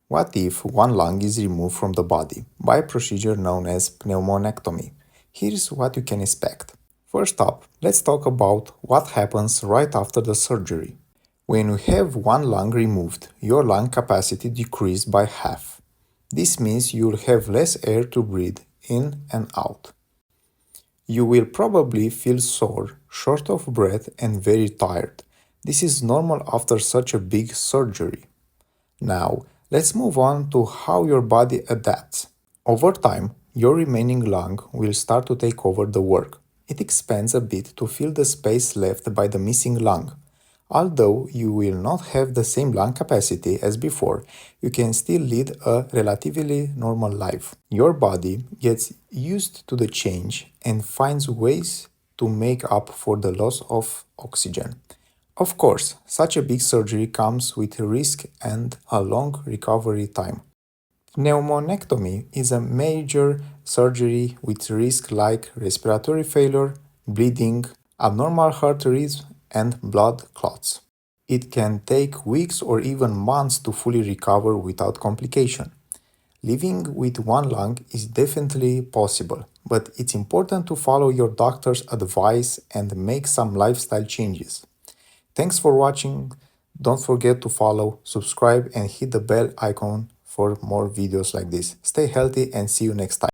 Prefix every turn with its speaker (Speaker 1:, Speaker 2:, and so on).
Speaker 1: What if one lung is removed from the body by a procedure known as pneumonectomy? Here's what you can expect. First up, let's talk about what happens right after the surgery. When you have one lung removed, your lung capacity decreases by half. This means you'll have less air to breathe in and out. You will probably feel sore, short of breath, and very tired. This is normal after such a big surgery. Now, let's move on to how your body adapts. Over time, your remaining lung will start to take over the work. It expands a bit to fill the space left by the missing lung. Although you will not have the same lung capacity as before, you can still lead a relatively normal life. Your body gets used to the change and finds ways to make up for the loss of oxygen. Of course, such a big surgery comes with risk and a long recovery time. Pneumonectomy is a major surgery with risks like respiratory failure, bleeding, abnormal heart rhythm, and blood clots. It can take weeks or even months to fully recover without complication. Living with one lung is definitely possible, but it's important to follow your doctor's advice and make some lifestyle changes. Thanks for watching. Don't forget to follow, subscribe, and hit the bell icon for more videos like this. Stay healthy and see you next time.